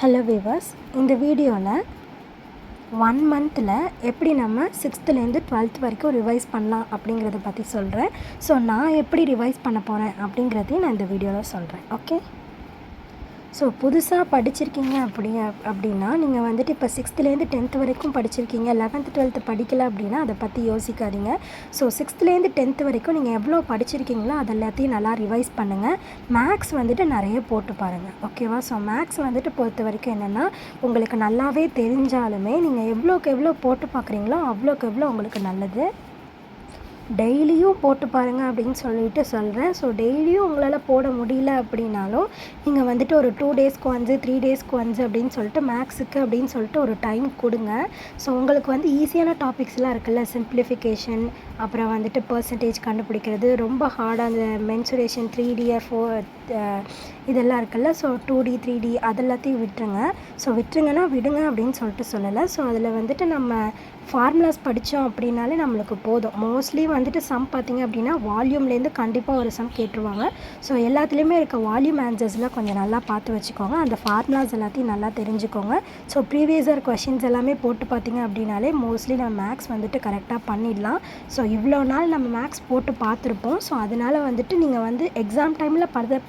Hello viewers, இந்த வீடியோவில் 1 மந்தில் எப்படி நம்ம 6th to 12th வரைக்கும் ரிவைஸ் பண்ணலாம் அப்படிங்கிறத பற்றி சொல்கிறேன். ஸோ நான் எப்படி ரிவைஸ் பண்ண போகிறேன் அப்படிங்கிறதையும் நான் இந்த வீடியோவில் சொல்கிறேன். ஓகே, ஸோ புதுசாக படிச்சிருக்கீங்க அப்படின்னா நீங்கள் வந்துட்டு இப்போ 6th to 10th வரைக்கும் படிச்சிருக்கீங்க, 11th 12th படிக்கலை அப்படின்னா அதை பற்றி யோசிக்காதீங்க. ஸோ 6th to 10th வரைக்கும் நீங்கள் எவ்வளோ படிச்சிருக்கீங்களோ அது எல்லாத்தையும் நல்லா ரிவைஸ் பண்ணுங்கள். மேக்ஸ் வந்துட்டு நிறைய போட்டு பாருங்கள். ஓகேவா? ஸோ மேக்ஸ் வந்துட்டு பொறுத்த வரைக்கும் என்னென்னா, உங்களுக்கு நல்லாவே தெரிஞ்சாலுமே நீங்கள் எவ்வளோக்கு எவ்வளோ போட்டு பார்க்குறீங்களோ அவ்வளோக்கு எவ்வளோ உங்களுக்கு நல்லது. டெய்லியும் போட்டு பாருங்கள் அப்படின்னு சொல்லிட்டு சொல்கிறேன். ஸோ டெய்லியும் உங்களால் போட முடியல அப்படின்னாலும் நீங்கள் வந்துட்டு ஒரு 2 டேஸ்க்கு ஒன்ஸு 3 டேஸ்க்கு ஒன்ஸு அப்படின்னு சொல்லிட்டு மேக்ஸுக்கு அப்படின்னு சொல்லிட்டு ஒரு டைம் கொடுங்க. ஸோ உங்களுக்கு வந்து ஈஸியான டாபிக்ஸ்லாம் இருக்குல்ல, சிம்பிளிஃபிகேஷன், அப்புறம் வந்துட்டு பர்சன்டேஜ் கண்டுபிடிக்கிறது, ரொம்ப ஹார்டாக அந்த மென்சுரேஷன் 3D 4 இதெல்லாம் இருக்குல்ல. ஸோ 2D 3D அதெல்லாத்தையும் விட்டுருங்க. ஸோ விட்டுருங்கன்னா விடுங்க அப்படின்னு சொல்லிட்டு சொல்லலை. ஸோ அதில் வந்துட்டு நம்ம ஃபார்முலாஸ் படித்தோம் அப்படின்னாலே நம்மளுக்கு போதும். மோஸ்ட்லி வந்துட்டு சம் பார்த்திங்க அப்படின்னா வால்யூம்லேருந்து கண்டிப்பாக ஒரு சம் கேட்டுருவாங்க. ஸோ எல்லாத்துலேயுமே இருக்க வால்யூம் ஆன்சர்ஸ்லாம் கொஞ்சம் நல்லா பார்த்து வச்சுக்கோங்க. அந்த ஃபார்முலாஸ் எல்லாத்தையும் நல்லா தெரிஞ்சுக்கோங்க. ஸோ ப்ரீவியஸ் இயர் கொஷின்ஸ் எல்லாமே போட்டு பார்த்திங்க அப்படின்னாலே மோஸ்ட்லி நம்ம மேக்ஸ் வந்துட்டு கரெக்டாக பண்ணிடலாம். ஸோ இவ்வளோ நாள் நம்ம மேக்ஸ் போட்டு பார்த்துருப்போம். ஸோ அதனால் வந்துட்டு நீங்கள் வந்து எக்ஸாம் டைமில்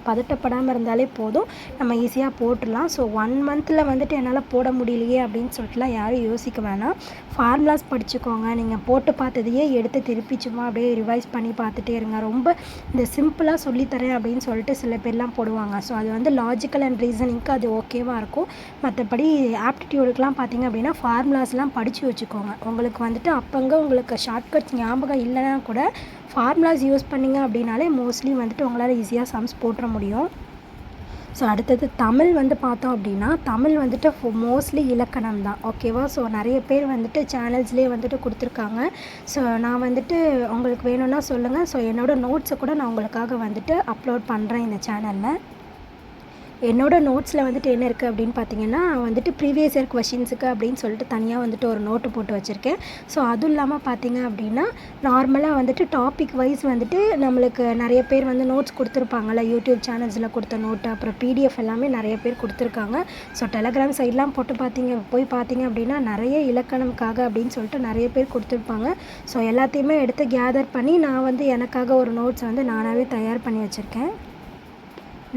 பதட்டப்படாமல் இருந்தாலே போதும், நம்ம ஈஸியாக போட்டுடலாம். ஸோ 1 மந்தில் வந்துட்டு என்னால் போட முடியலையே அப்படின்னு சொல்லிட்டுலாம் யாரும் யோசிக்க வேணாம். ஃபார்முலாஸ் படிச்சுக்கோங்க. நீங்கள் போட்டு பார்த்ததையே எடுத்து திருப்பி சும்மா அப்படியே ரிவைஸ் பண்ணி பார்த்துட்டே இருங்க. ரொம்ப இந்த சிம்பிளாக சொல்லித்தரேன் அப்படின்னு சொல்லிட்டு சில பேர்லாம் போடுவாங்க. ஸோ அது வந்து லாஜிக்கல் அண்ட் ரீசனிங்க்கு அது ஓகேவாக இருக்கும். மற்றபடி ஆப்டிடியூடுக்கெலாம் பார்த்திங்க அப்படின்னா ஃபார்முலாஸ்லாம் படித்து வச்சுக்கோங்க. உங்களுக்கு வந்துட்டு அப்போங்க உங்களுக்கு ஷார்ட்கட்ஸ் ஞாபகம் இல்லைன்னா கூட ஃபார்முலாஸ் யூஸ் பண்ணிங்க அப்படின்னாலே மோஸ்ட்லி வந்துட்டு உங்களால் ஈஸியாக சம்ஸ் போட்டுற முடியும். ஸோ அடுத்தது தமிழ் வந்து பார்த்தோம் அப்படின்னா, தமிழ் வந்துட்டு மோஸ்ட்லி இலக்கணம் தான். ஓகேவா? ஸோ நிறைய பேர் வந்துட்டு சேனல்ஸ்லேயே வந்துட்டு கொடுத்துருக்காங்க. ஸோ நான் வந்துட்டு உங்களுக்கு வேணும்னா சொல்லுங்கள். ஸோ என்னோடய நோட்ஸை கூட நான் உங்களுக்காக வந்துட்டு அப்லோட் பண்ணுறேன் இந்த சேனலில். என்னோடய நோட்ஸில் வந்துட்டு என்ன இருக்குது அப்படின்னு பார்த்தீங்கன்னா, வந்துட்டு ப்ரீவியஸ் இயர் கொஷின்ஸுக்கு அப்படின்னு சொல்லிட்டு தனியாக வந்துட்டு ஒரு நோட்டு போட்டு வச்சுருக்கேன். ஸோ அதுவும் இல்லாமல் பார்த்தீங்க அப்படின்னா, நார்மலாக வந்துட்டு டாபிக் வைஸ் வந்துட்டு நம்மளுக்கு நிறைய பேர் வந்து நோட்ஸ் கொடுத்துருப்பாங்கள்ல, யூடியூப் சேனல்ஸில் கொடுத்த நோட்டு, அப்புறம் PDF எல்லாமே நிறைய பேர் கொடுத்துருக்காங்க. ஸோ டெலகிராம் சைட்லாம் போய் பார்த்தீங்க அப்படின்னா நிறைய இலக்கணம்காக அப்படின்னு சொல்லிட்டு நிறைய பேர் கொடுத்துருப்பாங்க. ஸோ எல்லாத்தையுமே எடுத்து கேதர் பண்ணி நான் வந்து எனக்காக ஒரு நோட்ஸ் வந்து நானாகவே தயார் பண்ணி வச்சுருக்கேன்.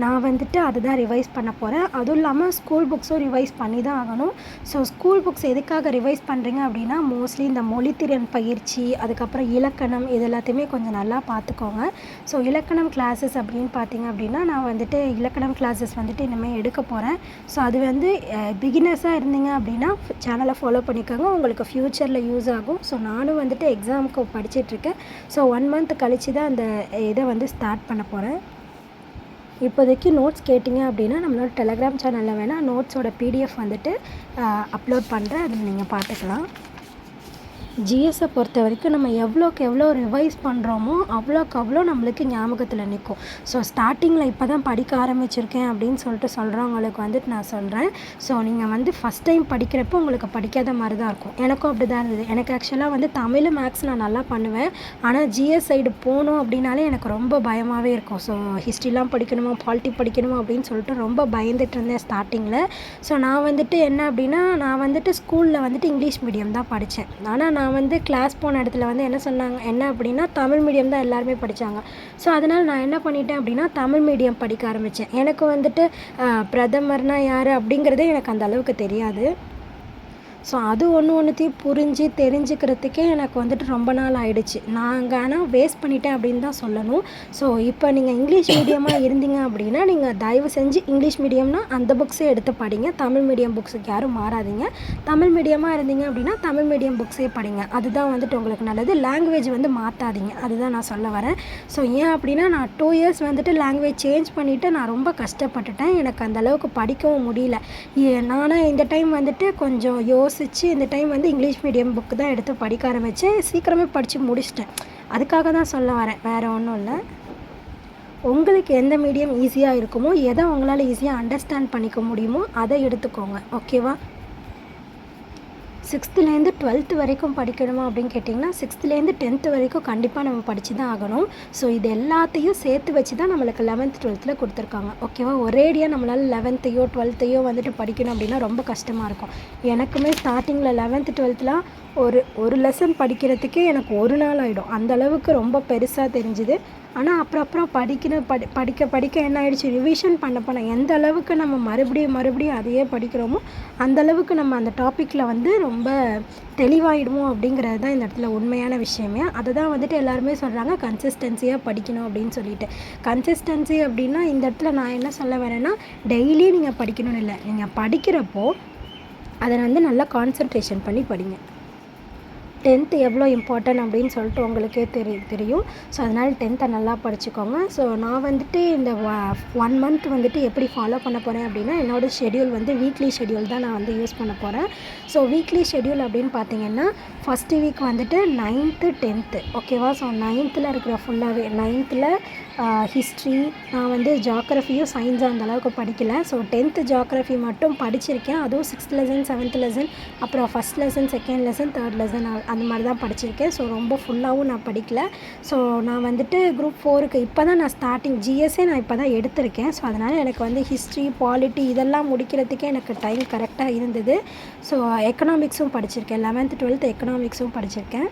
நான் வந்துட்டு அதுதான் ரிவைஸ் பண்ண போகிறேன். அதுவும் இல்லாமல் ஸ்கூல் புக்ஸும் ரிவைஸ் பண்ணி தான் ஆகணும். ஸோ ஸ்கூல் புக்ஸ் எதுக்காக ரிவைஸ் பண்ணுறீங்க அப்படின்னா, மோஸ்ட்லி இந்த மொழித்திறன் பயிற்சி, அதுக்கப்புறம் இலக்கணம், இது எல்லாத்தையுமே கொஞ்சம் நல்லா பார்த்துக்கோங்க. ஸோ இலக்கணம் கிளாஸஸ் அப்படின்னு பார்த்தீங்க அப்படின்னா, நான் வந்துட்டு இலக்கணம் கிளாஸஸ் வந்துட்டு இனிமேல் எடுக்க போகிறேன். ஸோ அது வந்து பிகினர்ஸாக இருந்தீங்க அப்படின்னா சேனலை ஃபாலோ பண்ணிக்கோங்க, உங்களுக்கு ஃப்யூச்சரில் யூஸ் ஆகும். ஸோ நானும் வந்துட்டு எக்ஸாமுக்கு படிச்சிட்ருக்கேன். ஸோ 1 மந்த் கழித்து தான் அந்த இதை வந்து ஸ்டார்ட் பண்ண போகிறேன். இப்போதைக்கு நோட்ஸ் கேட்டிங்க அப்படின்னா நம்மளோட டெலகிராம் சேனலில் வேணால் நோட்ஸோட PDF வந்துட்டு அப்லோட் பண்ணுறேன், அதில் நீங்கள் பார்த்துக்கலாம். ஜிஎஸ்ஸை பொறுத்த வரைக்கும் நம்ம எவ்வளோக்கு எவ்வளோ ரிவைஸ் பண்ணுறோமோ அவ்வளோக்கு அவ்வளோ நம்மளுக்கு ஞாபகத்தில் நிற்கும். ஸோ ஸ்டார்டிங்கில் இப்போ தான் படிக்க ஆரம்பிச்சிருக்கேன் அப்படின்னு சொல்லிட்டு சொல்கிறவங்களுக்கு வந்துட்டு நான் சொல்கிறேன். ஸோ நீங்கள் வந்து ஃபஸ்ட் டைம் படிக்கிறப்போ உங்களுக்கு படிக்காத மாதிரி தான் இருக்கும். எனக்கும் அப்படி தான் இருந்தது. எனக்கு ஆக்சுவலாக வந்து தமிழ் மேக்ஸ் நான் நல்லா பண்ணுவேன். ஆனால் ஜிஎஸ் சைடு போகணும் அப்படின்னாலே எனக்கு ரொம்ப பயமாகவே இருக்கும். ஸோ ஹிஸ்ட்ரிலாம் படிக்கணுமா, பாலிட்டி படிக்கணுமா அப்படின்னு சொல்லிட்டு ரொம்ப பயந்துட்டு இருந்தேன் ஸ்டார்டிங்கில். ஸோ நான் வந்துட்டு என்ன அப்படின்னா, நான் வந்துட்டு ஸ்கூலில் வந்துட்டு இங்கிலீஷ் மீடியம் தான் படித்தேன். ஆனால் நான் வந்து கிளாஸ் போன இடத்துல வந்து என்ன சொன்னாங்க என்ன அப்படின்னா, தமிழ் மீடியம் தான் எல்லாருமே படித்தாங்க. ஸோ அதனால் நான் என்ன பண்ணிட்டேன் அப்படின்னா, தமிழ் மீடியம் படிக்க ஆரம்பித்தேன். எனக்கு வந்துட்டு பிரதமர்னால் யார் அப்படிங்கிறதே எனக்கு அந்த அளவுக்கு தெரியாது. ஸோ அது ஒன்றுத்தையும் புரிஞ்சு தெரிஞ்சுக்கிறதுக்கே எனக்கு வந்துட்டு ரொம்ப நாள் ஆகிடுச்சு. நாங்கள் ஆனால் வேஸ்ட் பண்ணிட்டேன் அப்படின்னு தான் சொல்லணும். ஸோ இப்போ நீங்கள் இங்கிலீஷ் மீடியமாக இருந்தீங்க அப்படின்னா, நீங்கள் தயவு செஞ்சு இங்கிலீஷ் மீடியம்னா அந்த புக்ஸே எடுத்து படிங்க. தமிழ் மீடியம் புக்ஸுக்கு யாரும் மாறாதீங்க. தமிழ் மீடியமாக இருந்தீங்க அப்படின்னா தமிழ் மீடியம் புக்ஸே படிங்க. அதுதான் வந்துட்டு உங்களுக்கு நல்லது. லாங்குவேஜ் வந்து மாற்றாதீங்க, அதுதான் நான் சொல்ல வரேன். ஸோ ஏன் அப்படின்னா, நான் 2 இயர்ஸ் வந்துட்டு லாங்குவேஜ் சேஞ்ச் பண்ணிவிட்டு நான் ரொம்ப கஷ்டப்பட்டுட்டேன். எனக்கு அந்தளவுக்கு படிக்கவும் முடியல. நானும் இந்த டைம் வந்துட்டு கொஞ்சம் இந்த டைம் வந்து இங்கிலீஷ் மீடியம் புக்கு தான் எடுத்து படிக்க ஆரம்பித்தேன். சீக்கிரமே படித்து முடிச்சிட்டேன். அதுக்காக தான் சொல்ல வரேன், வேறு ஒன்றும் இல்லை. உங்களுக்கு எந்த மீடியம் ஈஸியாக இருக்குமோ, எதை உங்களால் ஈஸியாக அண்டர்ஸ்டாண்ட் பண்ணிக்க முடியுமோ அதை எடுத்துக்கோங்க. ஓகேவா? சிக்ஸ்த்துலேருந்து 12th வரைக்கும் படிக்கணுமா அப்படின்னு கேட்டிங்கன்னா 6th-லேருந்து 10th வரைக்கும் கண்டிப்பாக நம்ம படித்து தான் ஆகணும். ஸோ இது எல்லாத்தையும் சேர்த்து வச்சு தான் நம்மளுக்கு 11th 12th கொடுத்துருக்காங்க. ஓகேவா, ஒரேடியாக நம்மளால் 11th-யோ 12th-யோ வந்துட்டு படிக்கணும் அப்படின்னா ரொம்ப கஷ்டமாக இருக்கும். எனக்குமே ஸ்டார்டிங்கில் 11th 12thலாம் ஒரு லெசன் படிக்கிறதுக்கே எனக்கு ஒரு நாள் ஆகிடும். அந்தளவுக்கு ரொம்ப பெருசாக தெரிஞ்சுது. ஆனால் அப்புறம் படிக்க என்ன ஆகிடுச்சு, ரிவிஷன் பண்ண எந்த அளவுக்கு நம்ம மறுபடியும் அதையே படிக்கிறோமோ அந்தளவுக்கு நம்ம அந்த டாப்பிக்கில் வந்து ரொம்ப தெளிவாகிடுவோம் அப்படிங்கிறது தான் இந்த இடத்துல உண்மையான விஷயமே. அதை தான் வந்துட்டு எல்லாருமே சொல்கிறாங்க கன்சிஸ்டன்சியாக படிக்கணும் அப்படின்னு சொல்லிட்டு. கன்சிஸ்டன்சி அப்படின்னா இந்த இடத்துல நான் என்ன சொல்ல வரேன்னா, டெய்லி நீங்கள் படிக்கணும்னு இல்லை, நீங்கள் படிக்கிறப்போ அதை வந்து நல்லா கான்சன்ட்ரேஷன் பண்ணி படிங்க. 10th எவ்வளோ இம்பார்ட்டன்ட் அப்படின்னு சொல்லிட்டு உங்களுக்கே தெரியும். ஸோ அதனால் 10th நல்லா படிச்சுக்கோங்க. ஸோ நான் வந்துட்டு இந்த 1 month வந்துட்டு எப்படி ஃபாலோ பண்ண போகிறேன் அப்படின்னா, என்னோடய ஷெடியூல் வந்து வீக்லி ஷெடியூல் தான் நான் வந்து யூஸ் பண்ண போகிறேன். ஸோ வீக்லி ஷெடியூல் அப்படின்னு பார்த்தீங்கன்னா, ஃபஸ்ட்டு வீக் வந்துட்டு 9th 10th ஓகேவா. ஸோ 9th இருக்கிற ஃபுல்லாகவே 9th ஹிஸ்ட்ரி, நான் வந்து ஜாக்ரஃபியும் சயின்ஸும் அந்தளவுக்கு படிக்கலை. ஸோ 10th ஜாக்ரஃபி மட்டும் படிச்சிருக்கேன். அதுவும் 6th லெசன் 7th லெசன், அப்புறம் first lesson, second lesson, third lesson அந்த மாதிரி தான் படிச்சிருக்கேன். ஸோ ரொம்ப ஃபுல்லாகவும் நான் படிக்கலை. ஸோ நான் வந்துட்டு குரூப் 4க்கு இப்போ தான் நான் ஸ்டார்டிங் ஜிஎஸ்ஸே நான் இப்போ தான் எடுத்திருக்கேன். ஸோ அதனால் எனக்கு வந்து ஹிஸ்ட்ரி, பாலிட்டி இதெல்லாம் முடிக்கிறதுக்கே எனக்கு டைம் கரெக்டாக இருந்தது. ஸோ எக்கனாமிக்ஸும் படிச்சிருக்கேன். 11th 12th எக்கனாமிக்ஸும் படிச்சிருக்கேன்.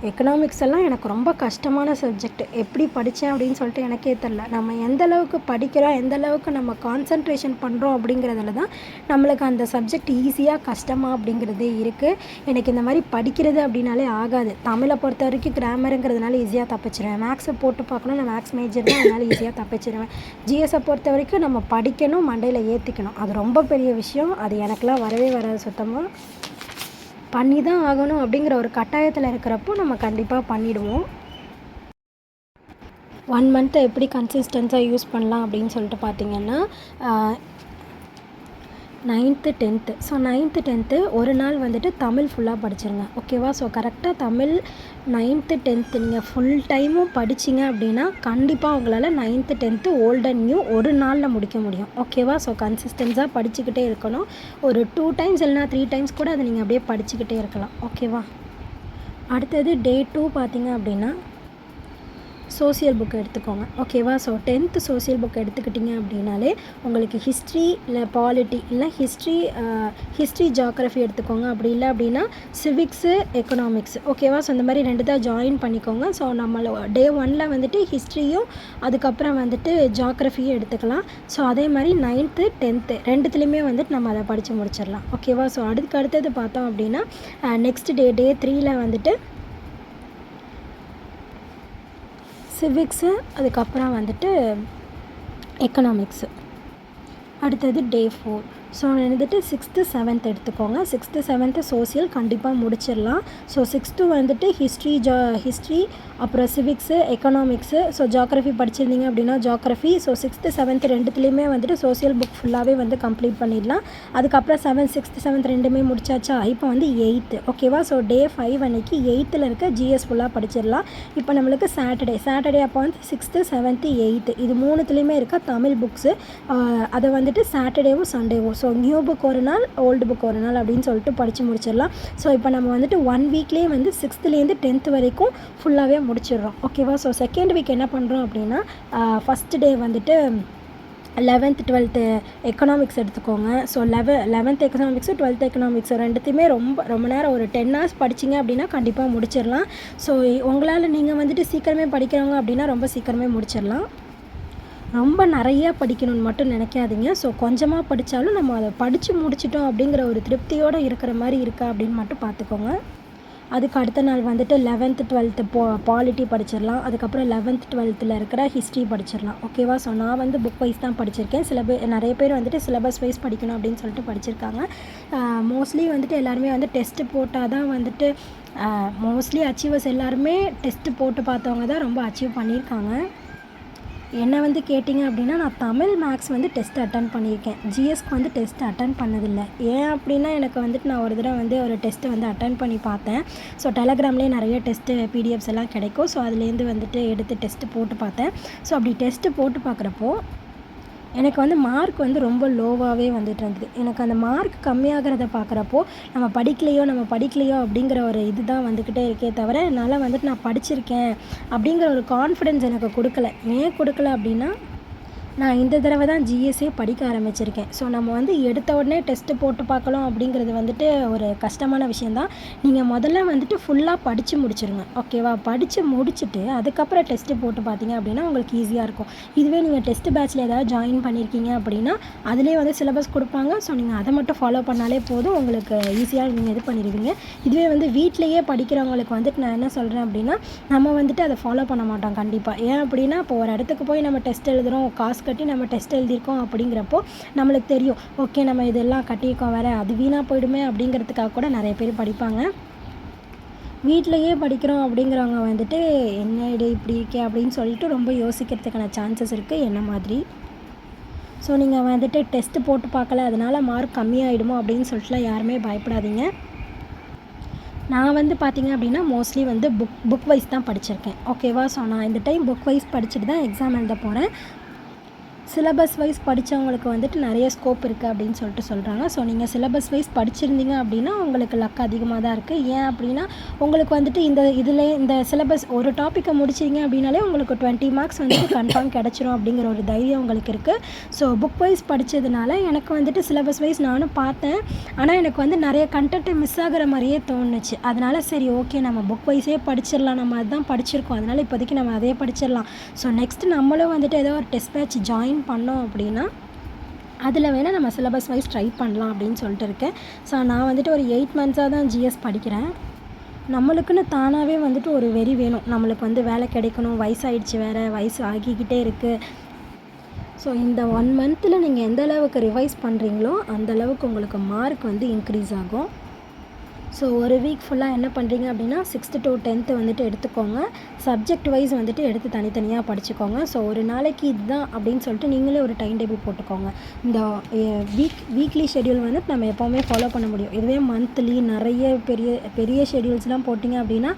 எக்கனாமிக்ஸ் எல்லாம் எனக்கு ரொம்ப கஷ்டமான சப்ஜெக்ட். எப்படி படித்தேன் அப்படின்னு சொல்லிட்டு எனக்கே தெரில. நம்ம எந்தளவுக்கு படிக்கிறோம், எந்தளவுக்கு நம்ம கான்சன்ட்ரேஷன் பண்ணுறோம் அப்படிங்கிறதுல தான் நம்மளுக்கு அந்த சப்ஜெக்ட் ஈஸியாக கஷ்டமாக அப்படிங்கிறதே இருக்குது. எனக்கு இந்த மாதிரி படிக்கிறது அப்படின்னாலே ஆகாது. தமிழை பொறுத்த வரைக்கும் கிராமருங்கிறதுனால ஈஸியாக தப்பிச்சிடுவேன். மேக்ஸை போட்டு பார்க்கணும், நான் மேக்ஸ் மேஜர் தான், அதனால் ஈஸியாக தப்பிச்சிடுவேன். ஜிஎஸை பொறுத்த வரைக்கும் நம்ம படிக்கணும், மண்டையில் ஏற்றிக்கணும், அது ரொம்ப பெரிய விஷயம். அது எனக்கெலாம் வரவே வராது. சுத்தமாக பண்ணி தான் ஆகணும் அப்படிங்கிற ஒரு கட்டாயத்தில் இருக்கிறப்போ நம்ம கண்டிப்பாக பண்ணிவிடுவோம். 1 month எப்படி கன்சிஸ்டன்ஸாக யூஸ் பண்ணலாம் அப்படின்னு சொல்லிட்டு பார்த்திங்கன்னா, 9th 10th so 9th 10th ஒரு நாள் வந்துட்டு தமிழ் ஃபுல்லாக படிச்சிருங்க. ஓகேவா. ஸோ கரெக்டாக தமிழ் 9th 10th நீங்கள் ஃபுல் டைமும் படிச்சிங்க அப்படின்னா கண்டிப்பாக உங்களால் 9th 10th old and new ஒரு நாளில் முடிக்க முடியும். ஓகேவா. ஸோ கன்சிஸ்டன்ஸாக படிச்சுக்கிட்டே இருக்கணும். ஒரு 2 times இல்லைனா 3 times கூட அதை நீங்கள் அப்படியே படிச்சுக்கிட்டே இருக்கலாம். ஓகேவா. அடுத்தது டே 2 பார்த்திங்க அப்படின்னா சோசியல் புக் எடுத்துக்கோங்க. ஓகேவா. ஸோ 10th சோசியல் புக் எடுத்துக்கிட்டிங்க அப்படின்னாலே உங்களுக்கு ஹிஸ்ட்ரி இல்லை பாலிட்டி இல்லை ஹிஸ்ட்ரி ஜாக்ரஃபி எடுத்துக்கோங்க. அப்படி இல்லை அப்படின்னா சிவிக்ஸு எக்கனாமிக்ஸ். ஓகேவா. ஸோ இந்த மாதிரி 2 தான் ஜாயின் பண்ணிக்கோங்க. ஸோ நம்மள டே 1 வந்துட்டு ஹிஸ்ட்ரியும் அதுக்கப்புறம் வந்துட்டு ஜாக்ரஃபியும் எடுத்துக்கலாம். ஸோ அதே மாதிரி 9th 10th ரெண்டுத்துலேயுமே வந்துட்டு நம்ம அதை படித்து முடிச்சிடலாம். ஓகேவா. ஸோ அடுத்தது பார்த்தோம் அப்படின்னா நெக்ஸ்ட் டே 3 வந்துட்டு சிவிக்ஸு, அதுக்கப்புறம் வந்துட்டு எக்கனாமிக்ஸு. அடுத்தது டே 4. ஸோ வந்துட்டு 6th 7th எடுத்துக்கோங்க. 6th 7th சோசியல் கண்டிப்பாக முடிச்சிடலாம். ஸோ 6th வந்துட்டு ஹிஸ்ட்ரி அப்புறம் சிவிக்ஸு எக்கனாமிக்ஸு. ஸோ ஜாக்ரஃபி படிச்சிருந்தீங்க அப்படின்னா ஜாக்ரஃபி. ஸோ 6th 7th ரெண்டுத்துலேயுமே வந்துட்டு சோசியல் புக் ஃபுல்லாகவே வந்து கம்ப்ளீட் பண்ணிடலாம். அதுக்கப்புறம் 6th 7th ரெண்டுமே முடிச்சாச்சா. இப்போ வந்து 8th. ஓகேவா. ஸோ டே 5 அன்றைக்கி 8th இருக்க ஜிஎஸ் ஃபுல்லாக படிச்சிடலாம். இப்போ நம்மளுக்கு சாட்டர்டே அப்போ வந்து 6th 7th 8th இது 3த்துலேயுமே இருக்க தமிழ் புக்ஸு அதை வந்துட்டு சாட்டர்டேவும் சண்டேவும். ஸோ நியூ புக் ஒரு நாள், ஓல்டு புக் ஒரு நாள் அப்படின்னு சொல்லிட்டு படித்து முடிச்சிடலாம். ஸோ இப்போ நம்ம வந்துட்டு 1 weekலேயே வந்து 6th-லேருந்து 10th வரைக்கும் ஃபுல்லாகவே முடிச்சிடுறோம். ஓகேவா. ஸோ செகண்ட் வீக் என்ன பண்ணுறோம் அப்படின்னா, ஃபஸ்ட் டே வந்துட்டு 11th 12th எக்கனாமிக்ஸ் எடுத்துக்கோங்க. So 11th economics 12th economics ரெண்டுத்தையுமே ரொம்ப நேரம் ஒரு 10 hours படிச்சிங்க அப்படின்னா கண்டிப்பாக முடிச்சிடலாம். ஸோ உங்களால் நீங்கள் வந்துட்டு சீக்கிரமே படிக்கிறவங்க அப்படின்னா ரொம்ப சீக்கிரமே முடிச்சிடலாம். ரொம்ப நிறையா படிக்கணும்னு மட்டும் நினைக்காதீங்க. ஸோ கொஞ்சமாக படித்தாலும் நம்ம அதை படித்து முடிச்சிட்டோம் அப்படிங்கிற ஒரு திருப்தியோடு இருக்கிற மாதிரி இருக்கா அப்படின்னு மட்டும் பார்த்துக்கோங்க. அதுக்கு அடுத்த நாள் வந்துட்டு 11th 12th பாலிட்டி படிச்சிடலாம். அதுக்கப்புறம் 11th 12th இருக்கிற ஹிஸ்ட்ரி படிச்சிடலாம். ஓகேவா. ஸோ நான் வந்து புக் வைஸ் தான் படிச்சிருக்கேன். நிறைய பேர் வந்துட்டு சிலபஸ் வைஸ் படிக்கணும் அப்படின்னு சொல்லிட்டு படிச்சிருக்காங்க. மோஸ்ட்லி வந்துட்டு எல்லாருமே வந்து டெஸ்ட்டு போட்டால் தான் வந்துட்டு மோஸ்ட்லி அச்சீவர்ஸ் எல்லாருமே டெஸ்ட்டு போட்டு பார்த்தவங்க தான் ரொம்ப அச்சீவ் பண்ணியிருக்காங்க. என்னை வந்து கேட்டிங்க அப்படின்னா நான் தமிழ் மேக்ஸ் வந்து டெஸ்ட் அட்டன் பண்ணியிருக்கேன். ஜிஎஸ்க்கு வந்து டெஸ்ட் அட்டன் பண்ணதில்லை. ஏன் அப்படின்னா எனக்கு வந்துட்டு நான் ஒரு தடவை வந்து ஒரு டெஸ்ட்டு வந்து அட்டன் பண்ணி பார்த்தேன். ஸோ டெலகிராம்லேயே நிறைய டெஸ்ட்டு பிடிஎஃப்ஸ் எல்லாம் கிடைக்கும். ஸோ அதுலேருந்து வந்துட்டு எடுத்து டெஸ்ட்டு போட்டு பார்த்தேன். ஸோ அப்படி டெஸ்ட்டு போட்டு பார்க்குறப்போ எனக்கு வந்து மார்க் வந்து ரொம்ப லோவாகவே வந்துட்டு இருந்தது. எனக்கு அந்த மார்க் கம்மியாகிறத பார்க்குறப்போ நம்ம படிக்கலையோ அப்படிங்கிற ஒரு இது தான் வந்துக்கிட்டே இருக்கே தவிர, என்னால் வந்துட்டு நான் படிச்சிருக்கேன் அப்படிங்கிற ஒரு கான்ஃபிடென்ஸ் எனக்கு கொடுக்கல. ஏன் கொடுக்கல அப்படின்னா, நான் இந்த தடவை தான் ஜிஎஸ்ஸே படிக்க ஆரம்பிச்சிருக்கேன். ஸோ நம்ம வந்து எடுத்த உடனே டெஸ்ட்டு போட்டு பார்க்கலாம் அப்படிங்கிறது வந்துட்டு ஒரு கஷ்டமான விஷயந்தான். நீங்கள் முதல்ல வந்துட்டு ஃபுல்லாக படித்து முடிச்சிருங்க. ஓகேவா? படித்து முடிச்சுட்டு அதுக்கப்புறம் டெஸ்ட்டு போட்டு பார்த்தீங்க அப்படின்னா உங்களுக்கு ஈஸியாக இருக்கும். இதுவே நீங்கள் டெஸ்ட் பேட்ச்சில் ஏதாவது ஜாயின் பண்ணியிருக்கீங்க அப்படின்னா அதிலே வந்து சிலபஸ் கொடுப்பாங்க. ஸோ நீங்கள் அதை மட்டும் ஃபாலோ பண்ணாலே போதும், உங்களுக்கு ஈஸியாக நீங்கள் இது பண்ணிடுவீங்க. இதுவே வந்து வீட்டிலையே படிக்கிறவங்களுக்கு வந்துட்டு நான் என்ன சொல்கிறேன் அப்படின்னா, நம்ம வந்துட்டு அதை ஃபாலோ பண்ண மாட்டோம் கண்டிப்பாக. ஏன் அப்படின்னா, இப்போ ஒரு இடத்துக்கு போய் நம்ம டெஸ்ட் எழுதுகிறோம், காசு கட்டி நம்ம டெஸ்ட் எழுதியிருக்கோம் அப்படிங்கிறப்போ நம்மளுக்கு தெரியும், ஓகே நம்ம இதெல்லாம் கட்டியிருக்கோம் வேறு, அது வீணாக போயிடுமே அப்படிங்கிறதுக்காக கூட நிறைய பேர் படிப்பாங்க. வீட்டிலையே படிக்கிறோம் அப்படிங்கிறவங்க வந்துட்டு என்ன இது இப்படி இருக்கே அப்படின்னு சொல்லிட்டு ரொம்ப யோசிக்கிறதுக்கான சான்சஸ் இருக்குது என்ன மாதிரி. ஸோ நீங்கள் வந்துட்டு டெஸ்ட்டு போட்டு பார்க்கல அதனால் மார்க் கம்மியாகிடுமோ அப்படின்னு சொல்லிட்டுலாம் யாருமே பயப்படாதீங்க. நான் வந்து பார்த்திங்க அப்படின்னா மோஸ்ட்லி வந்து புக் வைஸ் தான் படிச்சிருக்கேன். ஓகேவா? ஸோ நான் இந்த டைம் புக் வைஸ் படிச்சுட்டு தான் எக்ஸாம் எழுத போகிறேன். சிலபஸ் வைஸ் படித்தவங்களுக்கு வந்துட்டு நிறைய ஸ்கோப் இருக்குது அப்படின்னு சொல்லிட்டு சொல்கிறாங்க. ஸோ நீங்கள் சிலபஸ் வைஸ் படிச்சிருந்தீங்க அப்படின்னா உங்களுக்கு லக் அதிகமாக தான் இருக்குது. ஏன் அப்படின்னா, உங்களுக்கு வந்துட்டு இந்த சிலபஸ் ஒரு டாப்பிக்கை முடிச்சிங்க அப்படின்னாலே உங்களுக்கு 20 மார்க்ஸ் வந்துட்டு கன்ஃபார்ம் கிடச்சிரும் அப்படிங்கிற ஒரு தைரியம் உங்களுக்கு இருக்குது. ஸோ புக் வைஸ் படித்ததுனால எனக்கு வந்துட்டு சிலபஸ் வைஸ் நானும் பார்த்தேன். ஆனால் எனக்கு வந்து நிறைய கண்டென்ட் மிஸ் ஆகிற மாதிரியே தோணுச்சு. அதனால் சரி ஓகே நம்ம புக் வைஸே படிச்சிடலாம், நம்ம அதுதான் படிச்சிருக்கோம், அதனால் இப்போதைக்கு நம்ம அதே படிச்சிடலாம். ஸோ நெக்ஸ்ட்டு நம்மளும் வந்துட்டு ஏதோ ஒரு டெஸ்ட் பேட்ச் ஜாயின் பண்ணோம் அப்படின்னா அதில் வேணால் நம்ம சிலபஸ் வைஸ் ட்ரை பண்ணலாம் அப்படின்னு சொல்லிட்டு இருக்கேன். ஸோ நான் வந்துட்டு ஒரு 8 மந்த்ஸாக தான் ஜிஎஸ் படிக்கிறேன். நம்மளுக்குன்னு தானாகவே வந்துட்டு ஒரு வெறி வேணும், நம்மளுக்கு வந்து வேலை கிடைக்கணும், வயசாகிடுச்சு வேறு, வயசு ஆகிக்கிட்டே இருக்குது. ஸோ இந்த 1 மந்தில் நீங்கள் எந்த அளவுக்கு ரிவைஸ் பண்ணுறீங்களோ அந்தளவுக்கு உங்களுக்கு மார்க் வந்து இன்க்ரீஸ் ஆகும். ஸோ ஒரு வீக் ஃபுல்லாக என்ன பண்ணுறீங்க அப்படின்னா 6th to 10th வந்துட்டு எடுத்துக்கோங்க. சப்ஜெக்ட் வைஸ் வந்துட்டு எடுத்து தனித்தனியாக படிச்சுக்கோங்க. ஸோ ஒரு நாளைக்கு இதுதான் அப்படின்னு சொல்லிட்டு நீங்களே ஒரு டைம் டேபிள் போட்டுக்கோங்க. இந்த வீக்லி ஷெட்யூல் வந்துட்டு நம்ம எப்போவுமே ஃபாலோ பண்ண முடியும். இதுவே மந்த்லி நிறைய பெரிய ஷெட்யூல்ஸ்லாம் போட்டிங்க அப்படின்னா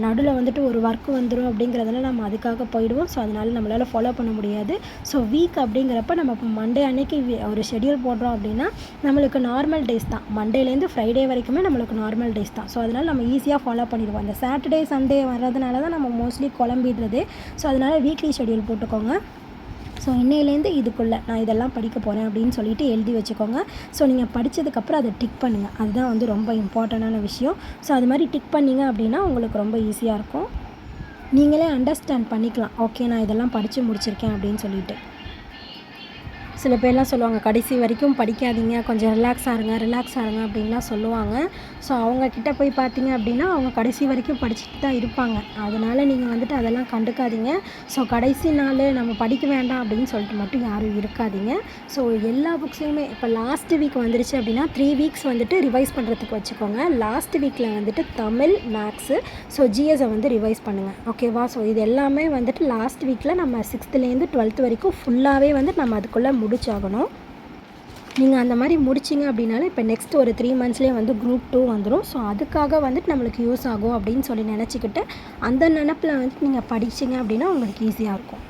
நடுவில் வந்துட்டு ஒரு ஒர்க் வந்துடும் அப்படிங்கிறதுனால நம்ம அதுக்காக போயிடுவோம். ஸோ அதனால் நம்மளால் ஃபாலோ பண்ண முடியாது. ஸோ வீக் அப்படிங்கிறப்ப நம்ம இப்போ மண்டே அன்னைக்கு ஒரு ஷெட்யூல் போடுறோம் அப்படின்னா நம்மளுக்கு நார்மல் டேஸ் தான், மண்டேலேருந்து ஃப்ரைடே வரைக்குமே நம்மளுக்கு நார்மல் டேஸ் தான். ஸோ அதனால் நம்ம ஈஸியாக ஃபாலோ பண்ணிடுவோம். அந்த சாட்டர்டே சண்டே வர்றதுனால தான் நம்ம மோஸ்ட்லி குழம்பிடுறது. ஸோ அதனால் வீக்லி ஷெட்யூல் போட்டுக்கோங்க. ஸோ இன்னையிலேருந்து இதுக்குள்ளே நான் இதெல்லாம் படிக்க போகிறேன் அப்படின்னு சொல்லிட்டு எழுதி வச்சுக்கோங்க. ஸோ நீங்கள் படித்ததுக்கப்புறம் அதை டிக் பண்ணுங்கள். அதுதான் வந்து ரொம்ப இம்பார்ட்டண்டான விஷயம். ஸோ அது மாதிரி டிக் பண்ணிங்க அப்படின்னா உங்களுக்கு ரொம்ப ஈஸியாக இருக்கும். நீங்களே அண்டர்ஸ்டாண்ட் பண்ணிக்கலாம், ஓகே நான் இதெல்லாம் படித்து முடிச்சிருக்கேன் அப்படின்னு சொல்லிட்டு. சில பேர்லாம் சொல்லுவாங்க கடைசி வரைக்கும் படிக்காதீங்க, கொஞ்சம் ரிலாக்ஸ் ஆகுங்க அப்படின்லாம் சொல்லுவாங்க. ஸோ அவங்கக்கிட்ட போய் பார்த்தீங்க அப்படின்னா அவங்க கடைசி வரைக்கும் படிச்சுட்டு தான் இருப்பாங்க. அதனால் நீங்கள் வந்துட்டு அதெல்லாம் கண்டுக்காதீங்க. ஸோ கடைசி நாள் நம்ம படிக்க வேண்டாம் அப்படின்னு சொல்லிட்டு மட்டும் யாரும் இருக்காதீங்க. ஸோ எல்லா புக்ஸையுமே இப்போ லாஸ்ட் வீக் வந்துருச்சு அப்படின்னா 3 வீக்ஸ் வந்துட்டு ரிவைஸ் பண்ணுறதுக்கு வச்சுக்கோங்க. லாஸ்ட் வீக்கில் வந்துட்டு தமிழ், மேக்ஸு, ஸோ ஜிஎஸை வந்து ரிவைஸ் பண்ணுங்கள். ஓகேவா? ஸோ இது எல்லாமே வந்துட்டு லாஸ்ட் வீக்கில் நம்ம 6th-லேருந்து 12th வரைக்கும் ஃபுல்லாகவே வந்துட்டு நம்ம அதுக்குள்ளே முடிச்சாகணும். நீங்கள் அந்த மாதிரி முடிச்சிங்க அப்படின்னாலே இப்போ நெக்ஸ்ட் ஒரு 3 மந்த்ஸ்லேயே வந்து குரூப் 2 வந்துடும். ஸோ அதுக்காக வந்துட்டு நம்மளுக்கு யூஸ் ஆகும் அப்படின்னு சொல்லி நினச்சிக்கிட்டு அந்த நினப்பில் வந்துட்டு நீங்கள் படிச்சிங்க அப்படின்னா உங்களுக்கு ஈஸியாக இருக்கும்.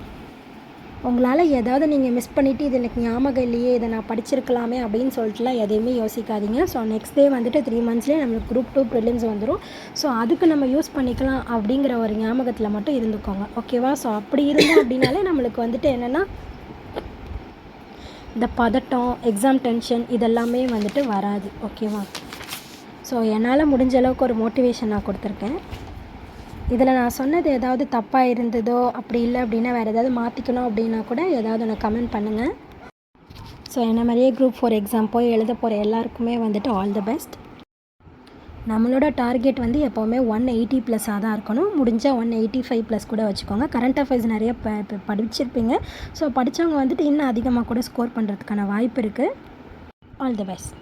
உங்களால் ஏதாவது நீங்கள் மிஸ் பண்ணிவிட்டு இது எனக்கு ஞாபகம் இல்லையே, இதை நான் படிச்சிருக்கலாமே அப்படின்னு சொல்லிட்டுலாம் எதையுமே யோசிக்காதீங்க. ஸோ நெக்ஸ்ட் டே வந்துட்டு 3 மந்த்ஸ்லேயே நம்மளுக்கு குரூப் 2 ப்ரிலிம்ஸ் வந்துடும். ஸோ அதுக்கு நம்ம யூஸ் பண்ணிக்கலாம் அப்படிங்கிற ஒரு ஞாபகத்தில் மட்டும் இருந்துக்கோங்க. ஓகேவா? ஸோ அப்படி இருந்தோம் அப்படின்னாலே நம்மளுக்கு வந்துட்டு என்னென்னா இந்த பதட்டம், எக்ஸாம் டென்ஷன் இதெல்லாமே வந்துட்டு வராது. ஓகேவா? ஸோ என்னால் முடிஞ்ச அளவுக்கு ஒரு மோட்டிவேஷன் நான் கொடுத்துருக்கேன். இதில் நான் சொன்னது ஏதாவது தப்பாக இருந்ததோ, அப்படி இல்லை அப்படின்னா வேறு ஏதாவது மாற்றிக்கணும் அப்படின்னா கூட ஏதாவது ஒன்று கமெண்ட் பண்ணுங்கள். ஸோ என்ன மாதிரியே குரூப் 4 எக்ஸாம் போய் எழுத போகிற எல்லாருக்குமே வந்துட்டு ஆல் தி பெஸ்ட். நம்மளோட டார்கெட் வந்து எப்போவுமே 180+ தான் இருக்கணும். முடிஞ்சால் 185+ கூட வச்சுக்கோங்க. கரண்ட் அஃபேர்ஸ் நிறைய படிச்சிருப்பீங்க. ஸோ படித்தவங்க வந்துட்டு இன்னும் அதிகமாக கூட ஸ்கோர் பண்ணுறதுக்கான வாய்ப்பு இருக்குது. All the best.